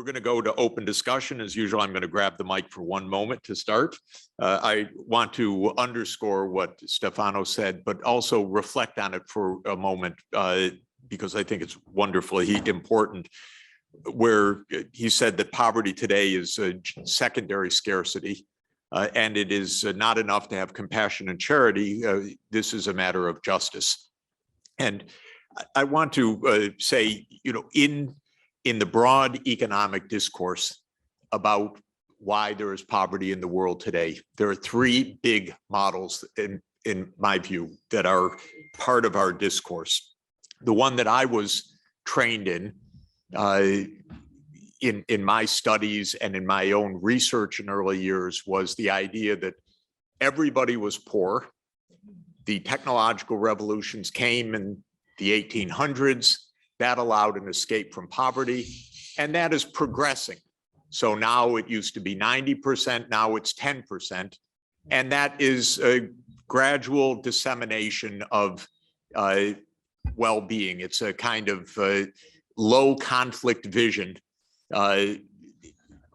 We're going to go to open discussion. As usual, I'm going to grab the mic for one moment to start. I want to underscore what Stefano said, but also reflect on it for a moment because I think it's wonderfully important, where he said that poverty today is a secondary scarcity, and it is not enough to have compassion and charity. This is a matter of justice. And I want to say, in the broad economic discourse about why there is poverty in the world today, there are three big models, in my view, that are part of our discourse. The one that I was trained in my studies and in my own research in early years was the idea that everybody was poor. The technological revolutions came in the 1800s. That allowed an escape from poverty, and that is progressing. So now it used to be 90%, now it's 10%, and that is a gradual dissemination of well-being. It's a kind of low conflict vision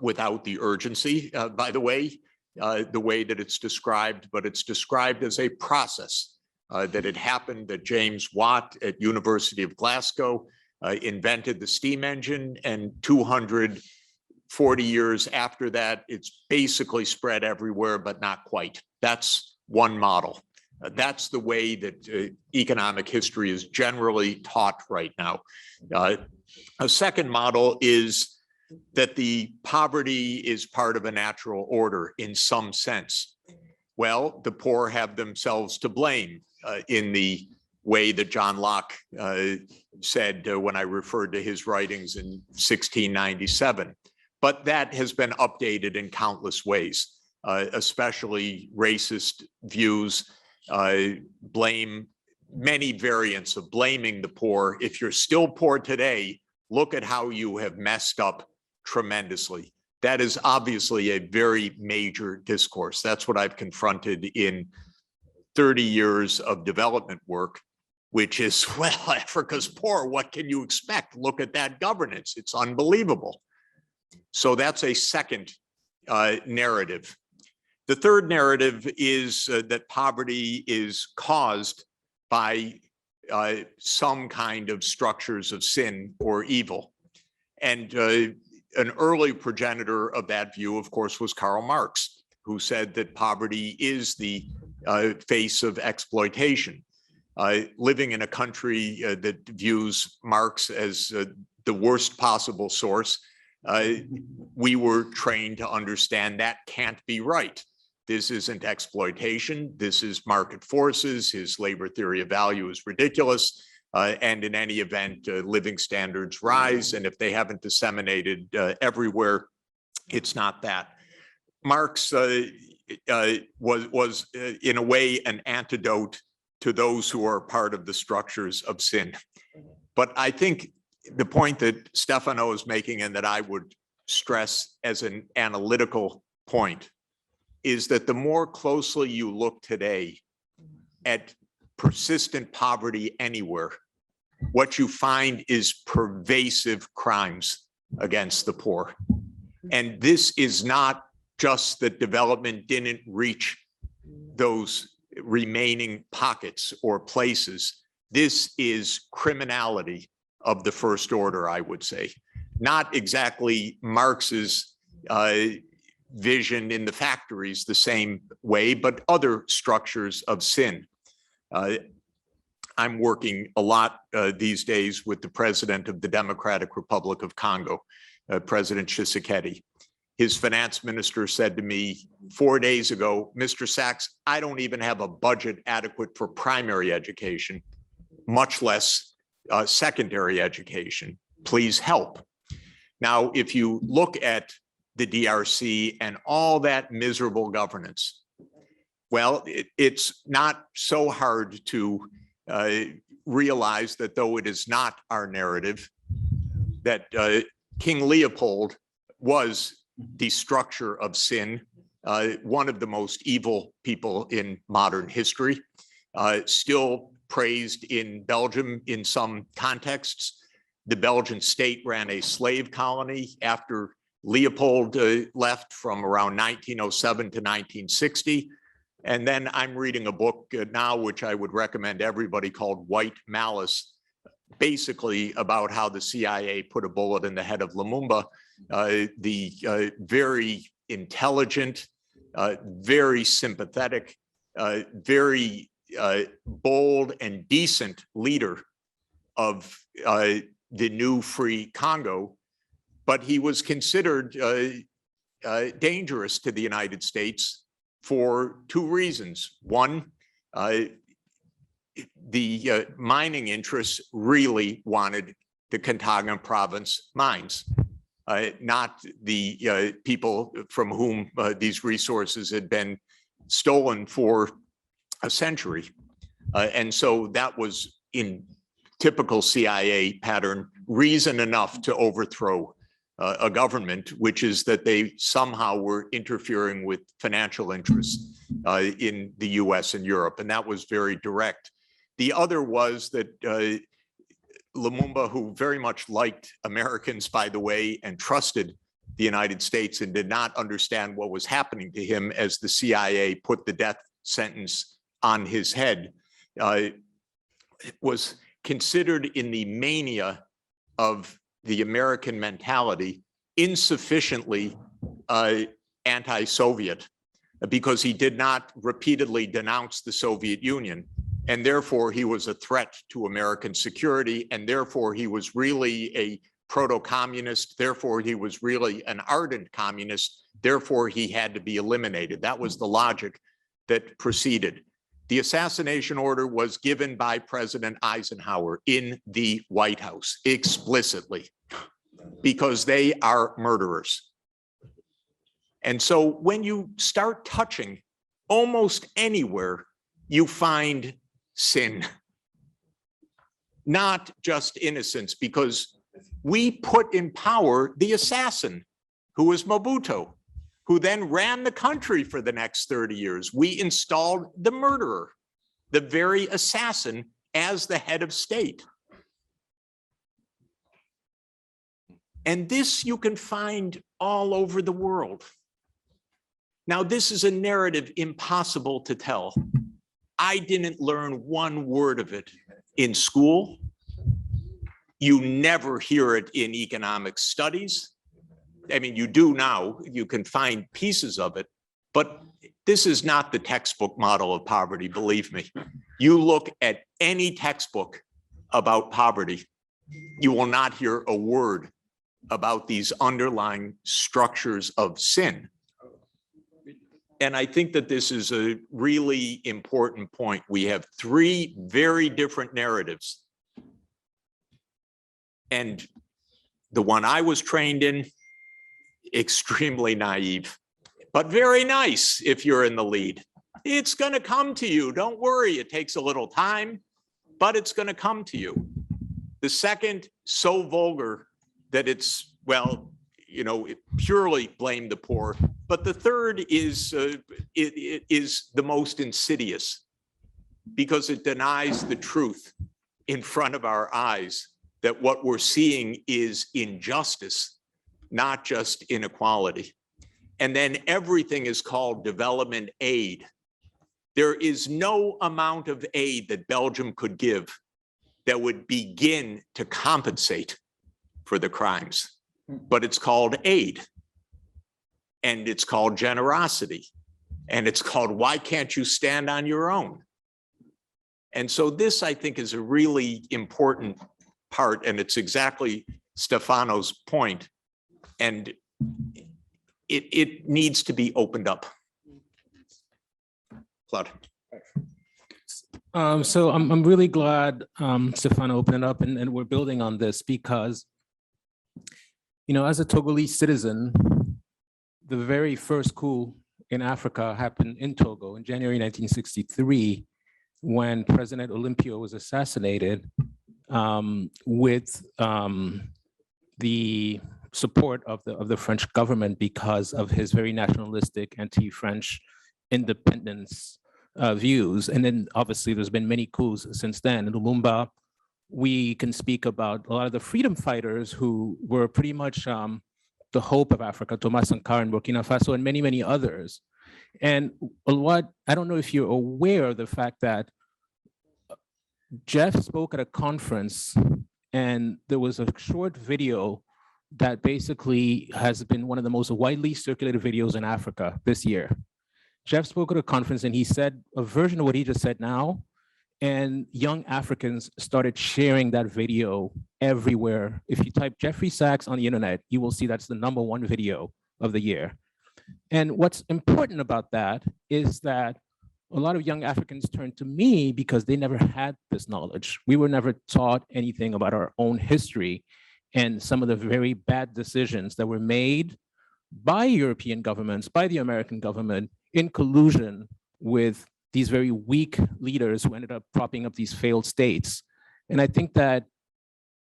without the urgency, by the way that it's described, but it's described as a process that had happened, that James Watt at University of Glasgow invented the steam engine, and 240 years after that, it's basically spread everywhere, but not quite. That's one model. That's the way that economic history is generally taught right now. A second model is that the poverty is part of a natural order in some sense. Well, the poor have themselves to blame in the way that John Locke said when I referred to his writings in 1697. But that has been updated in countless ways, especially racist views blame many variants of blaming the poor. If you're still poor today, look at how you have messed up tremendously. That is obviously a very major discourse. That's what I've confronted in 30 years of development work, which is, well, Africa's poor. What can you expect? Look at that governance. It's unbelievable. So that's a second narrative. The third narrative is that poverty is caused by some kind of structures of sin or evil. And an early progenitor of that view, of course, was Karl Marx, who said that poverty is the face of exploitation. Living in a country that views Marx as the worst possible source, we were trained to understand that can't be right. This isn't exploitation. This is market forces. His labor theory of value is ridiculous. And in any event, living standards rise. And if they haven't disseminated everywhere, it's not that. Marx was in a way an antidote to those who are part of the structures of sin. But I think the point that Stefano is making, and that I would stress as an analytical point, is that the more closely you look today at persistent poverty anywhere, what you find is pervasive crimes against the poor. And this is not just that development didn't reach those remaining pockets or places. This is criminality of the first order, I would say. Not exactly Marx's vision in the factories the same way, but other structures of sin. I'm working a lot these days with the president of the Democratic Republic of Congo, President Tshisekedi. His finance minister said to me 4 days ago, Mr. Sachs, I don't even have a budget adequate for primary education, much less secondary education. Please help. Now, if you look at the DRC and all that miserable governance, well, it's not so hard to realize that though it is not our narrative, that King Leopold was the structure of sin, one of the most evil people in modern history, still praised in Belgium in some contexts. The Belgian state ran a slave colony after Leopold left from around 1907 to 1960. And then I'm reading a book now, which I would recommend everybody, called White Malice, basically about how the CIA put a bullet in the head of Lumumba, the very intelligent, very sympathetic, very bold and decent leader of the new free Congo, but he was considered dangerous to the United States for two reasons. One, the mining interests really wanted the Katanga province mines, not the people from whom these resources had been stolen for a century. And so that was, in typical CIA pattern, reason enough to overthrow a government, which is that they somehow were interfering with financial interests in the US and Europe. And that was very direct. The other was that Lumumba, who very much liked Americans, by the way, and trusted the United States, and did not understand what was happening to him as the CIA put the death sentence on his head, was considered, in the mania of the American mentality, insufficiently anti-Soviet, because he did not repeatedly denounce the Soviet Union. And therefore, he was a threat to American security. And therefore, he was really a proto-communist. Therefore, he was really an ardent communist. Therefore, he had to be eliminated. That was the logic that proceeded. The assassination order was given by President Eisenhower in the White House explicitly, because they are murderers. And so when you start touching almost anywhere, you find sin, not just innocence, because we put in power the assassin, who was Mobutu, who then ran the country for the next 30 years. We installed the murderer, the very assassin, as the head of state. And this you can find all over the world. Now, this is a narrative impossible to tell. I didn't learn one word of it in school. You never hear it in economic studies. I mean, you do now, you can find pieces of it, but this is not the textbook model of poverty, believe me. You look at any textbook about poverty, you will not hear a word about these underlying structures of sin. And I think that this is a really important point. We have three very different narratives. And the one I was trained in, extremely naive, but very nice if you're in the lead. It's going to come to you. Don't worry. It takes a little time, but it's going to come to you. The second, so vulgar that it's, well, you know, it purely blame the poor. But the third is it is the most insidious, because it denies the truth in front of our eyes, that what we're seeing is injustice, not just inequality. And then everything is called development aid. There is no amount of aid that Belgium could give that would begin to compensate for the crimes, but it's called aid, and it's called generosity, and it's called, why can't you stand on your own? And so this, I think, is a really important part, and it's exactly Stefano's point, and it needs to be opened up. Claude. So I'm really glad Stefano opened it up, and we're building on this, because, you know, as a Togolese citizen, the very first coup in Africa happened in Togo in January 1963, when President Olympio was assassinated with the support of the French government, because of his very nationalistic, anti-French independence views. And then obviously there's been many coups since then. And Lumumba we can speak about a lot of the freedom fighters who were pretty much the hope of Africa, Thomas Sankara in Burkina Faso, and many, many others. And what, I don't know if you're aware of the fact that Jeff spoke at a conference, and there was a short video that basically has been one of the most widely circulated videos in Africa this year. Jeff spoke at a conference and he said a version of what he just said now, and young Africans started sharing that video everywhere. If you type Jeffrey Sachs on the internet, you will see that's the #1 video of the year. And what's important about that is that a lot of young Africans turn to me because they never had this knowledge. We were never taught anything about our own history and some of the very bad decisions that were made by European governments, by the American government, in collusion with these very weak leaders who ended up propping up these failed states. And I think that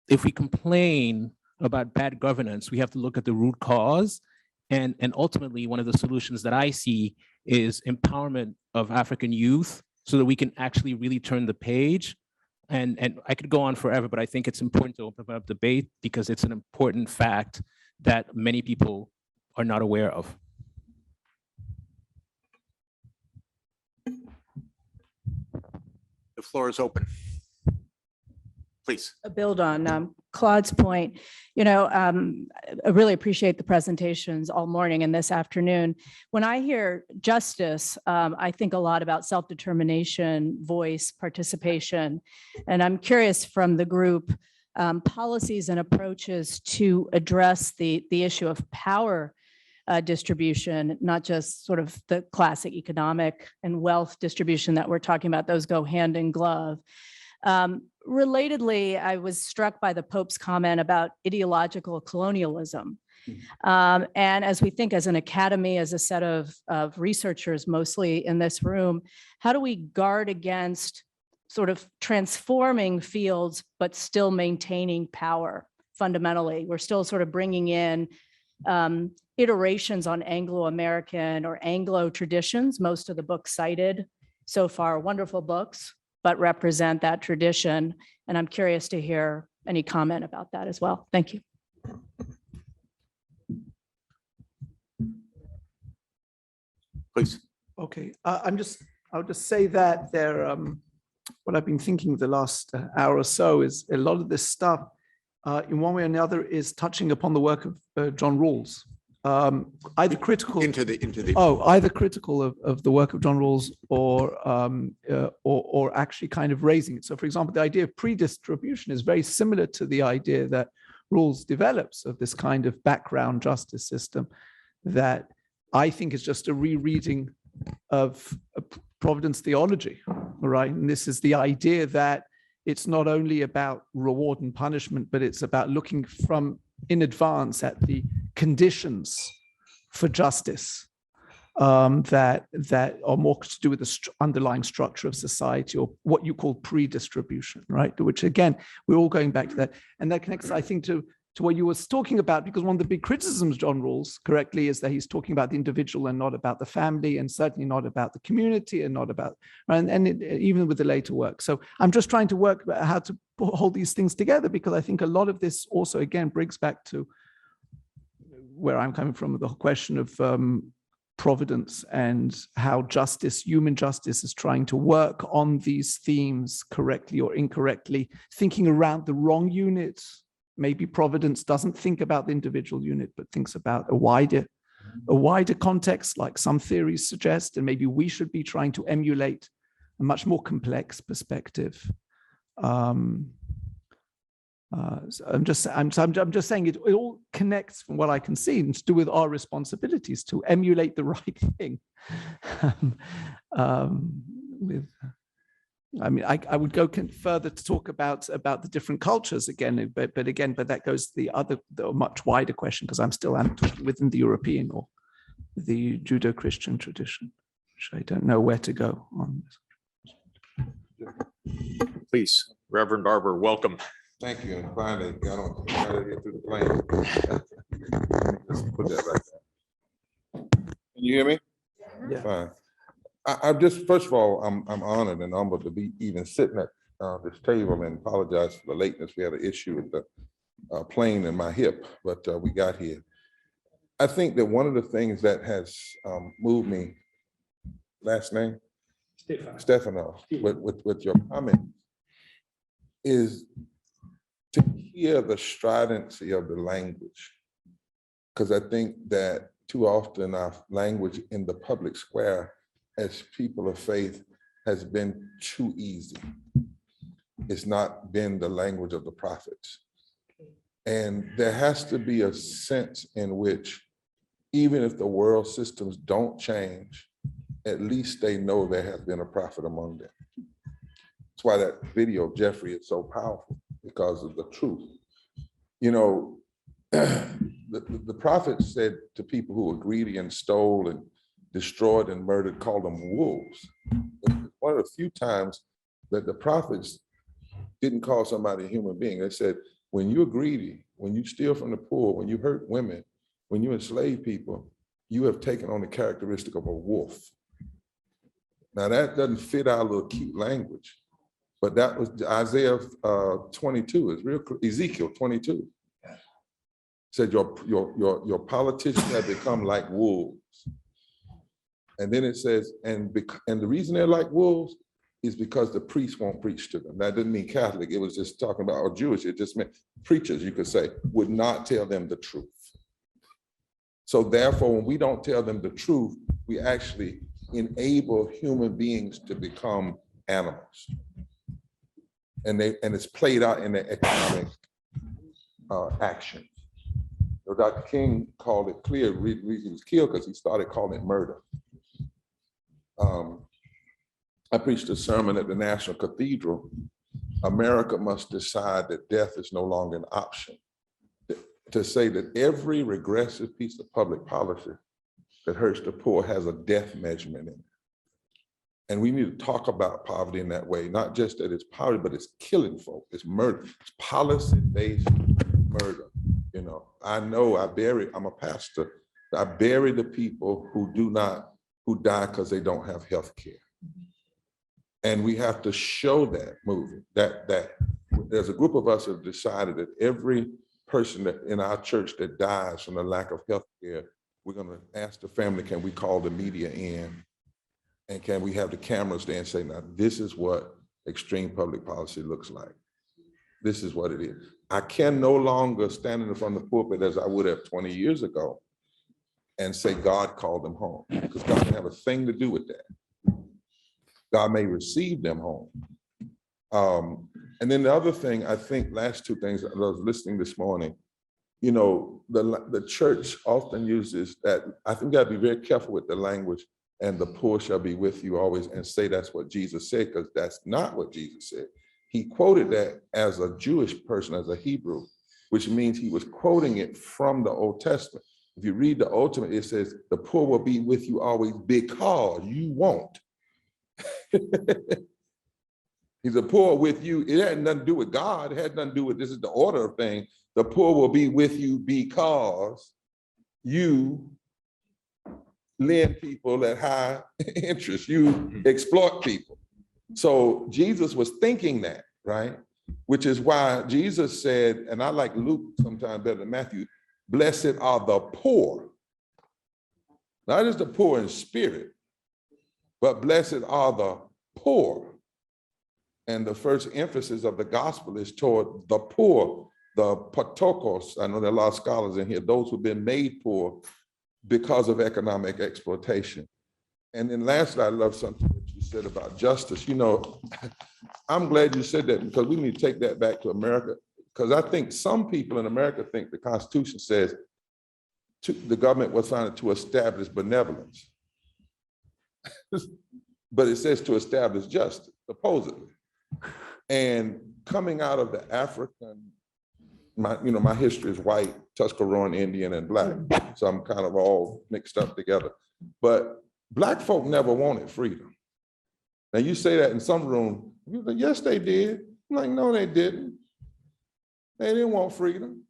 if we complain about bad governance, we have to look at the root cause. And ultimately, one of the solutions that I see is empowerment of African youth so that we can actually really turn the page. And I could go on forever, but I think it's important to open up debate because it's an important fact that many people are not aware of. The floor is open. Please. Build on Claude's point. I really appreciate the presentations all morning and this afternoon. When I hear justice, I think a lot about self-determination, voice, participation. And I'm curious from the group, policies and approaches to address the issue of power distribution, not just sort of the classic economic and wealth distribution that we're talking about. Those go hand in glove. Relatedly, I was struck by the Pope's comment about ideological colonialism. And as we think as an academy, as a set of researchers, mostly in this room, how do we guard against sort of transforming fields, but still maintaining power fundamentally? We're still sort of bringing in iterations on Anglo-American or Anglo traditions. Most of the books cited so far, wonderful books, but represent that tradition. And I'm curious to hear any comment about that as well. Thank you. Please. Okay, I'll just say that what I've been thinking the last hour or so is a lot of this stuff, in one way or another, is touching upon the work of John Rawls. Either critical either critical of the work of John Rawls or actually kind of raising it. So, for example, the idea of pre-distribution is very similar to the idea that Rawls develops of this kind of background justice system that I think is just a rereading of Providence theology, right? And this is the idea that it's not only about reward and punishment, but it's about looking from in advance at the conditions for justice that are more to do with the underlying structure of society, or what you call pre-distribution, right? Which again, we're all going back to that. And that connects, I think, to what you were talking about, because one of the big criticisms John Rawls correctly is that he's talking about the individual and not about the family, and certainly not about the community, and not about, even with the later work. So I'm just trying to work about how to hold these things together, because I think a lot of this also, again, brings back to where I'm coming from, the question of providence and how justice, human justice, is trying to work on these themes correctly or incorrectly, thinking around the wrong units. Maybe providence doesn't think about the individual unit, but thinks about a wider context, like some theories suggest, and maybe we should be trying to emulate a much more complex perspective. So I'm just saying it all connects, from what I can see, and to do with our responsibilities to emulate the right thing. I would go further to talk about the different cultures again, but that goes to the much wider question, because I'm talking within the European or the Judeo-Christian tradition, which I don't know where to go on this. Please, Reverend Barber, welcome. Thank you, and finally got on get through the plane. Just put that right there. Can you hear me? Yeah. Fine. I just, first of all, I'm honored and humbled to be even sitting at this table and apologize for the lateness. We had an issue with the plane in my hip, but we got here. I think that one of the things that has moved me, last name? Stefano, with your comment, is to hear the stridency of the language. Because I think that too often our language in the public square as people of faith has been too easy. It's not been the language of the prophets. And there has to be a sense in which, even if the world systems don't change, at least they know there has been a prophet among them. That's why that video of Jeffrey is so powerful, because of the truth. You know, the prophet said to people who were greedy and stole and destroyed and murdered, called them wolves. One of the few times that the prophets didn't call somebody a human being. They said, when you're greedy, when you steal from the poor, when you hurt women, when you enslave people, you have taken on the characteristic of a wolf. Now that doesn't fit our little cute language, but that was Isaiah 22, is real, Ezekiel 22. Said your politicians have become like wolves. And then it says, and the reason they're like wolves is because the priests won't preach to them. That didn't mean Catholic, it was just talking about, or Jewish, it just meant preachers, you could say, would not tell them the truth. So therefore, when we don't tell them the truth, we actually enable human beings to become animals. And it's played out in their economic action. So Dr. King called it clear, the reason he was killed because he started calling it murder. I preached a sermon at the National Cathedral. America must decide that death is no longer an option. To say that every regressive piece of public policy that hurts the poor has a death measurement in it. And we need to talk about poverty in that way, not just that it's poverty, but it's killing folk, it's murder, it's policy-based murder. You know, I'm a pastor, I bury the people who die because they don't have health care. And we have to show that moving, that there's a group of us that have decided that every person that in our church that dies from the lack of health care, we're gonna ask the family, can we call the media in? And can we have the cameras there and say, now, this is what extreme public policy looks like. This is what it is. I can no longer stand in front of the pulpit as I would have 20 years ago and say God called them home, because God didn't have a thing to do with that. God may receive them home. And then the other thing, I think, last two things, I was listening this morning, you know, the church often uses that. I think you gotta be very careful with the language, and the poor shall be with you always, and say that's what Jesus said, because that's not what Jesus said. He quoted that as a Jewish person, as a Hebrew, which means he was quoting it from the Old Testament. If you read the Old Testament, it says, the poor will be with you always because you won't. He's the poor with you. It had nothing to do with God. It had nothing to do with, this is the order of things. The poor will be with you because you lend people at high interest. You exploit people. So Jesus was thinking that, right? Which is why Jesus said, and I like Luke sometimes better than Matthew, blessed are the poor. Not just the poor in spirit, but blessed are the poor. And the first emphasis of the gospel is toward the poor, the patokos. I know there are a lot of scholars in here, those who've been made poor because of economic exploitation. And then lastly, I love something that you said about justice. You know, I'm glad you said that, because we need to take that back to America, because I think some people in America think the Constitution says the government was founded to establish benevolence. But it says to establish justice, supposedly. And coming out of the African, my history is white, Tuscaroran, Indian, and Black. So I'm kind of all mixed up together. But Black folk never wanted freedom. Now you say that in some room, you say, yes, they did. I'm like, no, they didn't. They didn't want freedom.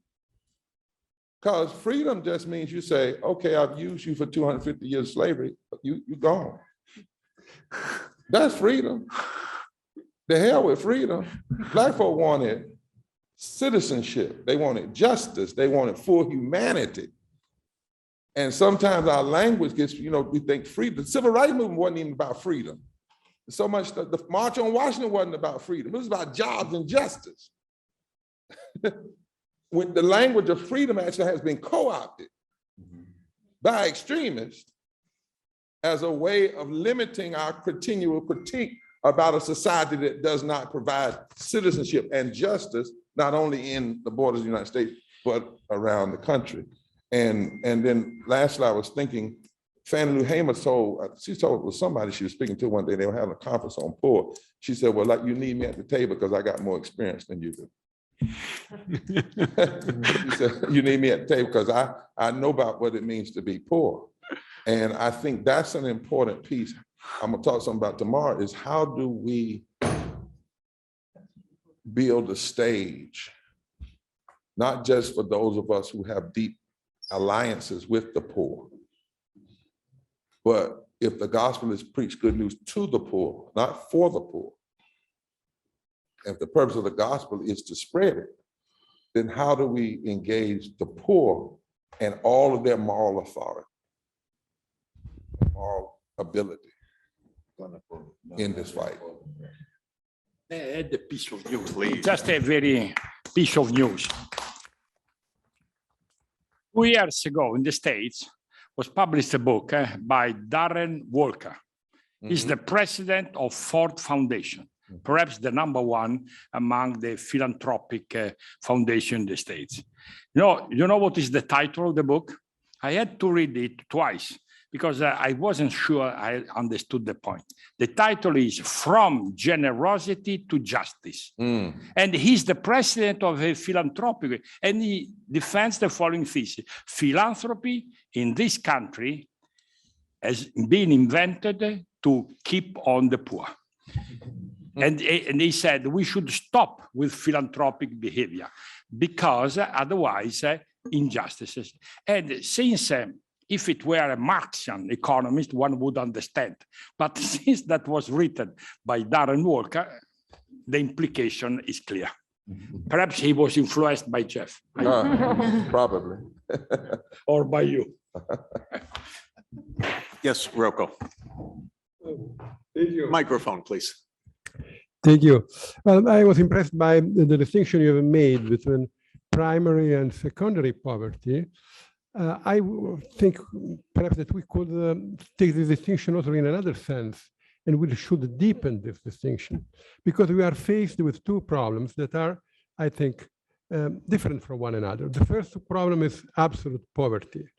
Because freedom just means you say, okay, I've used you for 250 years of slavery, but you gone. That's freedom. The hell with freedom. Black folk wanted citizenship. They wanted justice. They wanted full humanity. And sometimes our language gets, we think freedom. The civil rights movement wasn't even about freedom. So much, the March on Washington wasn't about freedom. It was about jobs and justice. When the language of freedom actually has been co-opted by extremists as a way of limiting our continual critique about a society that does not provide citizenship and justice, not only in the borders of the United States, but around the country. And then lastly, I was thinking, Fannie Lou Hamer told it was somebody she was speaking to one day, they were having a conference on poor. She said, well, like, you need me at the table because I got more experience than you do. She said, you need me at the table because I know about what it means to be poor. And I think that's an important piece. I'm gonna talk something about tomorrow is how do we build a stage, not just for those of us who have deep alliances with the poor, but if the gospel is preached good news to the poor, not for the poor, if the purpose of the gospel is to spread it, then how do we engage the poor and all of their moral authority, moral ability in this fight? The piece of news. Please. Just a very piece of news. 2 years ago in the States was published a book by Darren Walker. He's the president of Ford Foundation, perhaps the #1 among the philanthropic foundation in the States. You know what is the title of the book? I had to read it twice because I wasn't sure I understood the point. The title is From Generosity to Justice. And he's the president of a philanthropic, and he defends the following thesis. Philanthropy in this country has been invented to keep on the poor. And he said we should stop with philanthropic behavior because otherwise injustices. And since if it were a Marxian economist, one would understand. But since that was written by Darren Walker, the implication is clear. Perhaps he was influenced by Jeff. Probably. Or by you. Yes, Rocco. Thank you. Microphone, please. Thank you. Well, I was impressed by the distinction you have made between primary and secondary poverty. I think perhaps that we could take this distinction also in another sense, and we should deepen this distinction because we are faced with two problems that are, I think, different from one another. The first problem is absolute poverty.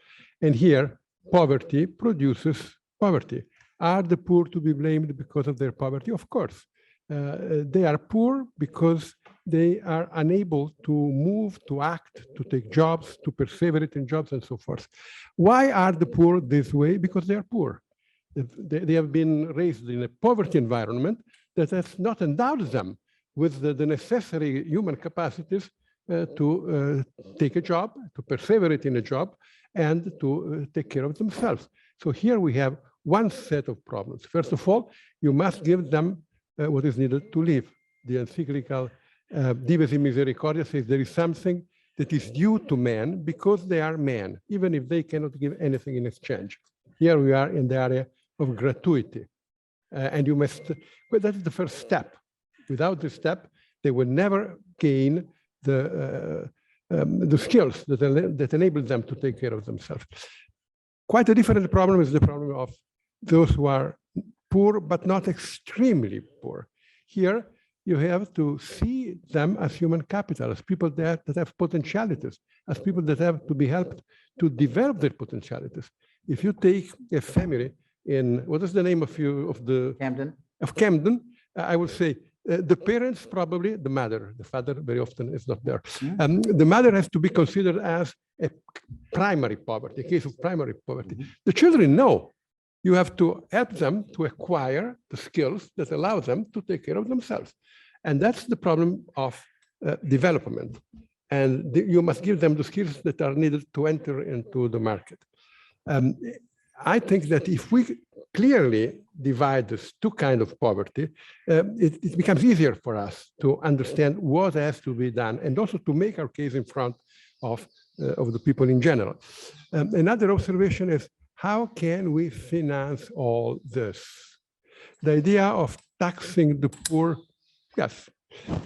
And here, poverty produces poverty. Are the poor to be blamed because of their poverty? Of course. They are poor because they are unable to move, to act, to take jobs, to persevere in jobs, and so forth. Why are the poor this way? Because they are poor. They have been raised in a poverty environment that has not endowed them with the necessary human capacities to take a job, to persevere in a job, and to take care of themselves. So here we have one set of problems. First of all, you must give them what is needed to live. The encyclical Dives in Misericordia says there is something that is due to man because they are men, even if they cannot give anything in exchange. Here we are in the area of gratuity. And you must, well, that is the first step. Without this step, they will never gain the skills that enable them to take care of themselves. Quite a different problem is the problem of those who are poor, but not extremely poor. Here, you have to see them as human capital, as people that have potentialities, as people that have to be helped to develop their potentialities. If you take a family in, what is the name of Camden, I would say the parents, probably the mother, the father very often is not there. The mother has to be considered as a primary poverty, a case of primary poverty. The children know. You have to help them to acquire the skills that allow them to take care of themselves. And that's the problem of development. And you must give them the skills that are needed to enter into the market. I think that if we clearly divide these two kinds of poverty, it becomes easier for us to understand what has to be done and also to make our case in front of the people in general. Another observation is, how can we finance all this? The idea of taxing the poor, yes,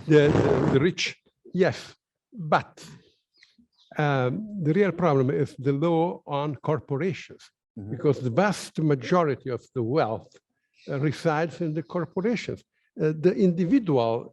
the rich, yes, but the real problem is the law on corporations, because the vast majority of the wealth resides in the corporations. The individual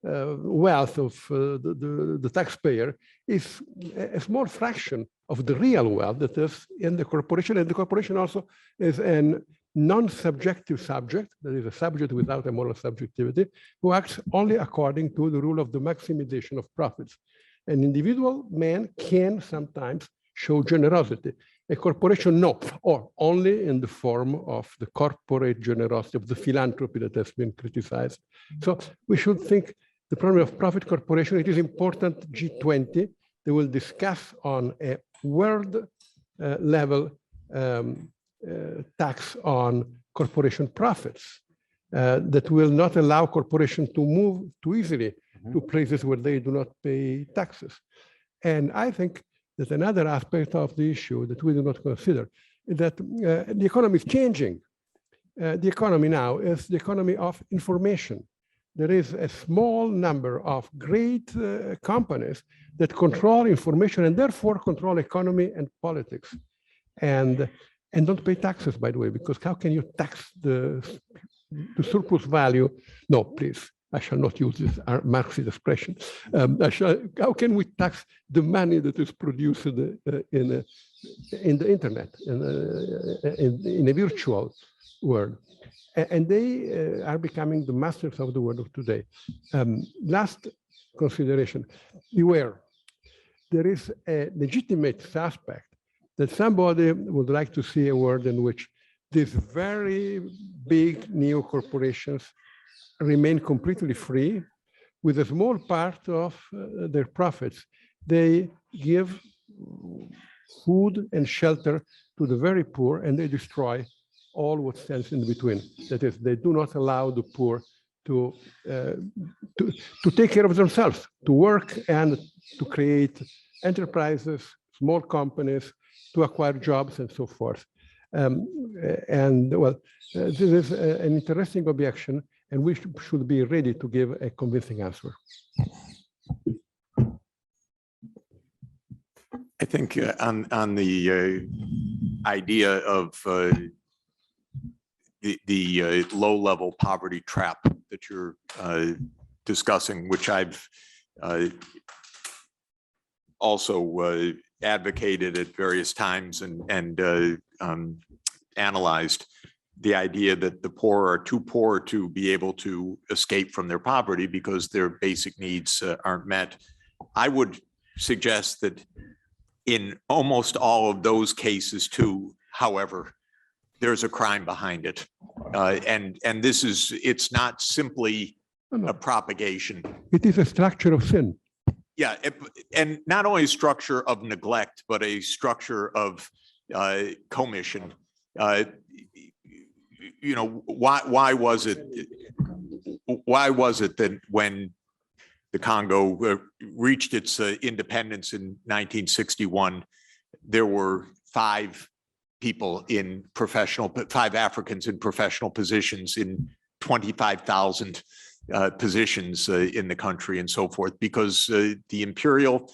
wealth of the taxpayer is a small fraction of the real wealth that is in the corporation, and the corporation also is a non-subjective subject, that is a subject without a moral subjectivity, who acts only according to the rule of the maximization of profits. An individual man can sometimes show generosity. A corporation, no, or only in the form of the corporate generosity, of the philanthropy that has been criticized. So we should think the problem of profit corporation. It is important, G20, they will discuss on a world level tax on corporation profits that will not allow corporations to move too easily to places where they do not pay taxes. And I think that another aspect of the issue that we do not consider is that the economy is changing. The economy now is the economy of information. There is a small number of great companies that control information and therefore control economy and politics. And don't pay taxes, by the way, because how can you tax the surplus value? No, please, I shall not use this Marxist expression. How can we tax the money that is produced in the internet, in a virtual world? And they are becoming the masters of the world of today. Last consideration, beware. There is a legitimate suspect that somebody would like to see a world in which these very big neo corporations remain completely free. With a small part of their profits, they give food and shelter to the very poor, and they destroy all what stands in between. That is, they do not allow the poor to take care of themselves, to work and to create enterprises, small companies, to acquire jobs and so forth. This is an interesting objection, and we should be ready to give a convincing answer. I think on the idea of the low-level poverty trap that you're discussing, which I've also advocated at various times and analyzed, the idea that the poor are too poor to be able to escape from their poverty because their basic needs aren't met. I would suggest that in almost all of those cases too, however, there's a crime behind it. And this is, it's not simply a propagation. It is a structure of sin. Yeah, and not only a structure of neglect, but a structure of commission. You know, why was it that when the Congo reached its independence in 1961, there were five Africans in professional positions in 25,000 positions in the country and so forth, because the imperial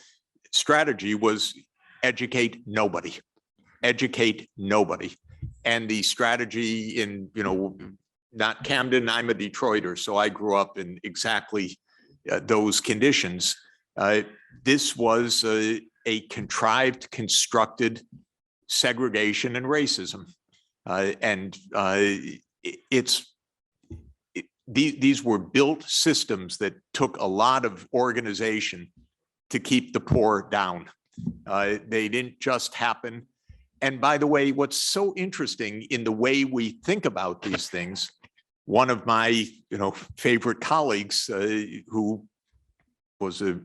strategy was educate nobody. And the strategy in, you know, not Camden, I'm a Detroiter, so I grew up in exactly those conditions. This was a contrived, constructed segregation and racism. These were built systems that took a lot of organization to keep the poor down. They didn't just happen. And by the way, what's so interesting in the way we think about these things, one of my favorite colleagues who was a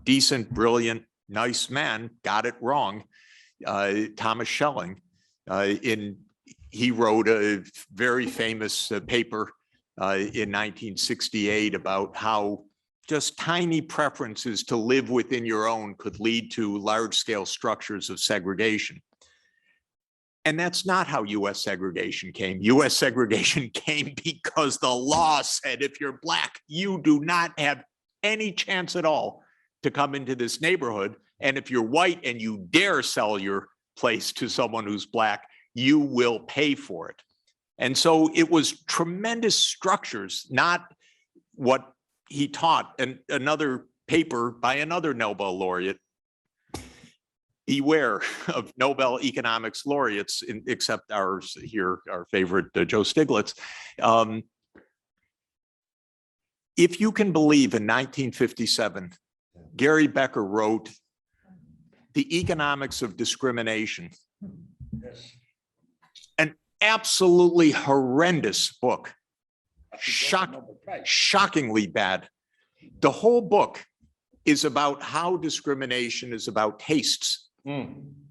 decent, brilliant, nice man, got it wrong, Thomas Schelling. He wrote a very famous paper in 1968 about how just tiny preferences to live within your own could lead to large-scale structures of segregation. And that's not how US segregation came. US segregation came because the law said if you're Black, you do not have any chance at all to come into this neighborhood. And if you're white and you dare sell your place to someone who's Black, you will pay for it. And so it was tremendous structures, not what he taught. And another paper by another Nobel laureate, beware of Nobel economics laureates, except ours here, our favorite Joe Stiglitz. If you can believe, in 1957, Gary Becker wrote The Economics of Discrimination. An absolutely horrendous book, shockingly bad. The whole book is about how discrimination is about tastes.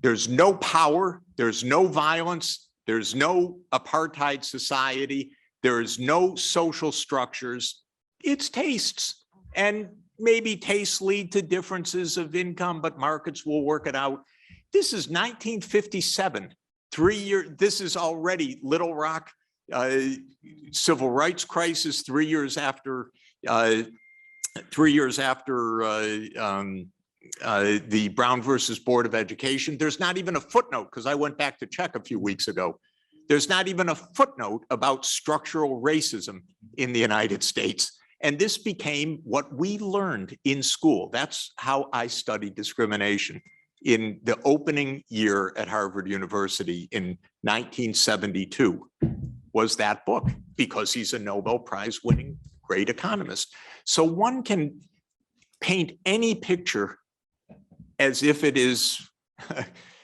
There's no power, there's no violence, there's no apartheid society, there's no social structures. It's tastes. And maybe tastes lead to differences of income, but markets will work it out. This is 1957, 3 years, this is already Little Rock, civil rights crisis, 3 years after the Brown versus Board of Education. There's not even a footnote, because I went back to check a few weeks ago. There's not even a footnote about structural racism in the United States. And this became what we learned in school. That's how I studied discrimination in the opening year at Harvard University in 1972, was that book, because he's a Nobel Prize winning great economist. So one can paint any picture as if it is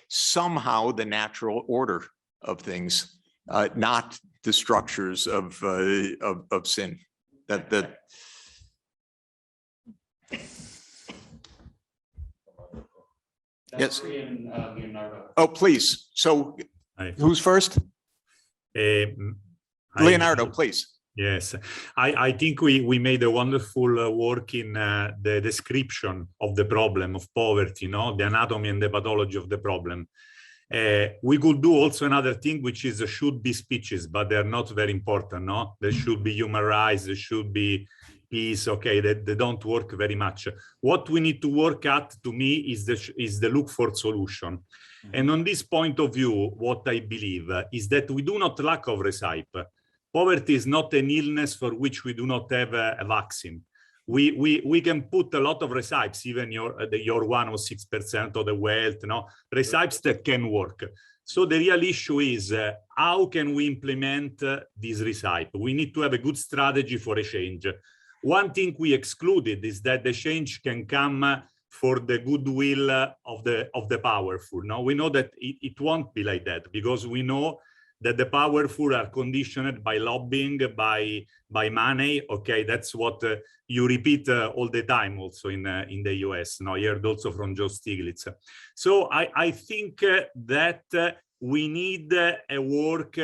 somehow the natural order of things, not the structures of sin. Yes. Oh, please. So who's first? Leonardo, please. Yes, I think we made a wonderful work in the description of the problem of poverty, no? The anatomy and the pathology of the problem. We could do also another thing, which is should be speeches, but they're not very important, no? There should be human rights, there should be peace, okay, they don't work very much. What we need to work at, to me, is the look for solution. And on this point of view, what I believe is that we do not lack of recipe. Poverty is not an illness for which we do not have a vaccine. We can put a lot of recipes, even your 1 or 6% of the wealth, no? Recipes that can work. So the real issue is how can we implement this recipe? We need to have a good strategy for a change. One thing we excluded is that the change can come for the goodwill of the powerful. No, we know that it won't be like that, because we know that the powerful are conditioned by lobbying, by money. Okay, that's what you repeat all the time, also in the US. No, you heard also from Joe Stiglitz. So I think that we need a work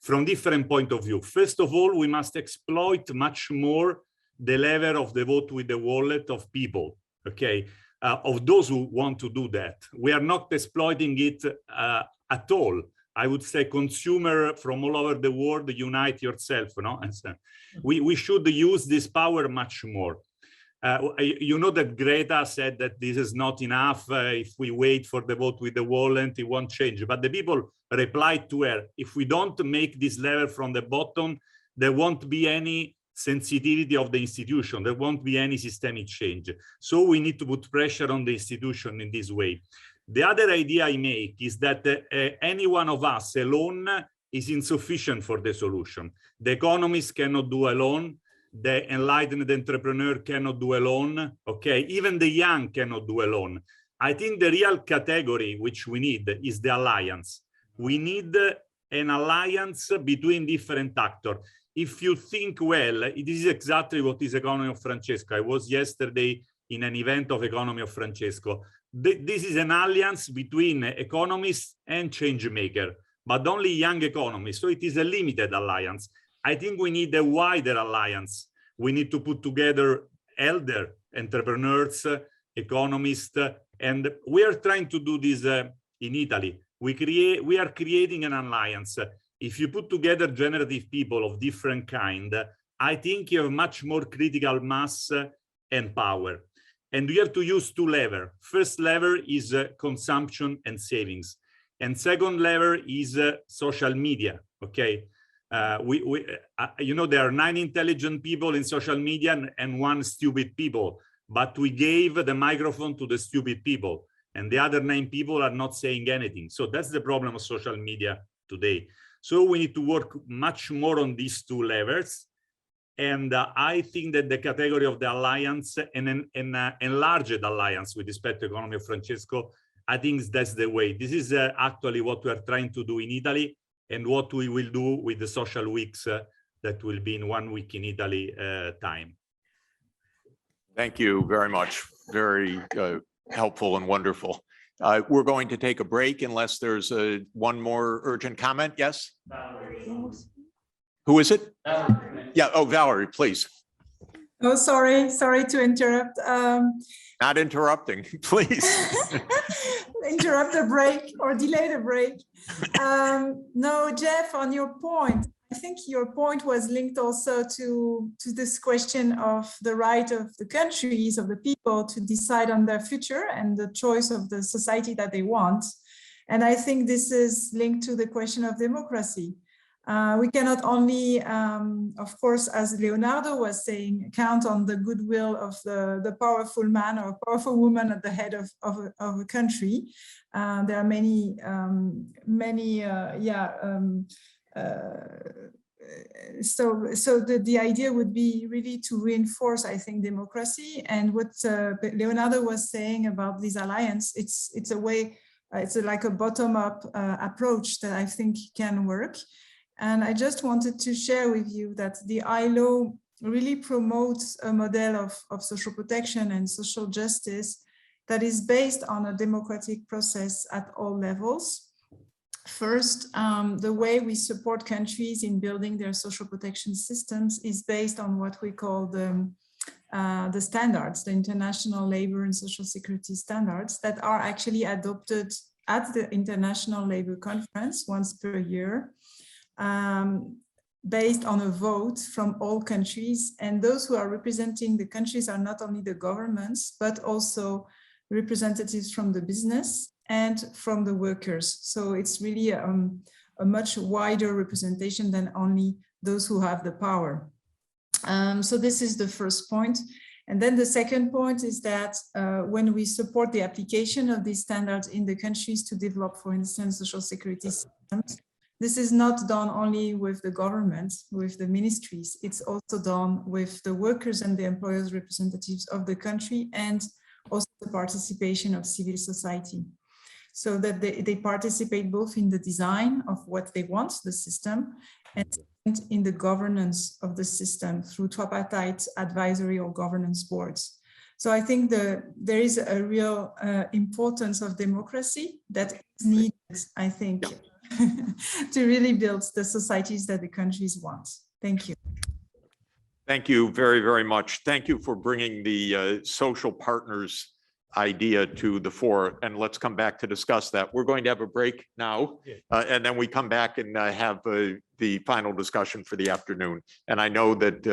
from different point of view. First of all, we must exploit much more the level of the vote with the wallet of people. Okay, of those who want to do that. We are not exploiting it at all. I would say consumer from all over the world, unite yourself, no? And so we should use this power much more. You know that Greta said that this is not enough. If we wait for the vote with the wallet, it won't change. But the people replied to her, if we don't make this level from the bottom, there won't be any sensitivity of the institution. There won't be any systemic change. So we need to put pressure on the institution in this way. The other idea I make is that any one of us alone is insufficient for the solution. The economist cannot do alone. The enlightened entrepreneur cannot do alone. Okay, even the young cannot do alone. I think the real category which we need is the alliance. We need an alliance between different actors. If you think well, it is exactly what is Economy of Francesco. I was yesterday in an event of Economy of Francesco. This is an alliance between economists and change maker, but only young economists. So it is a limited alliance. I think we need a wider alliance. We need to put together elder entrepreneurs, economists, and we are trying to do this in Italy. We are creating an alliance. If you put together generative people of different kind, I think you have much more critical mass and power. And we have to use two levers. First lever is consumption and savings. And second lever is social media, okay? You know, there are 9 intelligent people in social media and 1 stupid people, but we gave the microphone to the stupid people and the other 9 people are not saying anything. So that's the problem of social media today. So we need to work much more on these 2 levels. And I think that the category of the alliance and an enlarged alliance with respect to economy of Francesco, I think that's the way. This is actually what we are trying to do in Italy and what we will do with the social weeks that will be in 1 week in Italy time. Thank you very much. Very helpful and wonderful. We're going to take a break unless there's one more urgent comment. Yes? Who is it? Yeah. Oh, Valerie, please. Oh, sorry to interrupt. Not interrupting, please. Interrupt the break or delay the break. No, Jeff, on your point, I think your point was linked also to this question of the right of the countries, of the people to decide on their future and the choice of the society that they want. And I think this is linked to the question of democracy. We cannot only, of course, as Leonardo was saying, count on the goodwill of the powerful man or powerful woman at the head of a country. There are many, so the idea would be really to reinforce, I think, democracy. And what Leonardo was saying about this alliance, it's a way, it's like a bottom-up approach that I think can work. And I just wanted to share with you that the ILO really promotes a model of social protection and social justice that is based on a democratic process at all levels. First, the way we support countries in building their social protection systems is based on what we call the standards, the International Labor and Social Security Standards that are actually adopted at the International Labor Conference once per year. Based on a vote from all countries, and those who are representing the countries are not only the governments, but also representatives from the business and from the workers. So it's really a much wider representation than only those who have the power. So this is the first point. And then the second point is that when we support the application of these standards in the countries to develop, for instance, social security systems, this is not done only with the government, with the ministries. It's also done with the workers and the employers' representatives of the country and also the participation of civil society. So that they participate both in the design of what they want, the system, and in the governance of the system through tripartite advisory or governance boards. So I think there is a real importance of democracy that is needed, I think, to really build the societies that the countries want. Thank you. Thank you very, very much. Thank you for bringing the social partners idea to the fore, and let's come back to discuss that. We're going to have a break now, and then we come back and have the final discussion for the afternoon. And I know that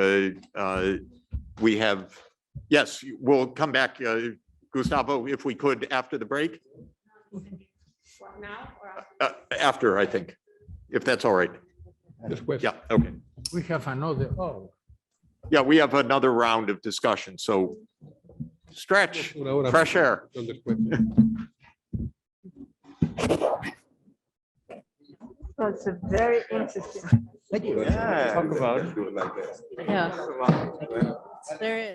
we have, yes, we'll come back, Gustavo, if we could, after the break. Now or after, I think, if that's all right. Yeah, okay. we have another. Oh, Yeah, we have another round of discussion, so stretch, fresh air. that's a very interesting. Yeah. Talk about it. Do it like that. Yeah, there is.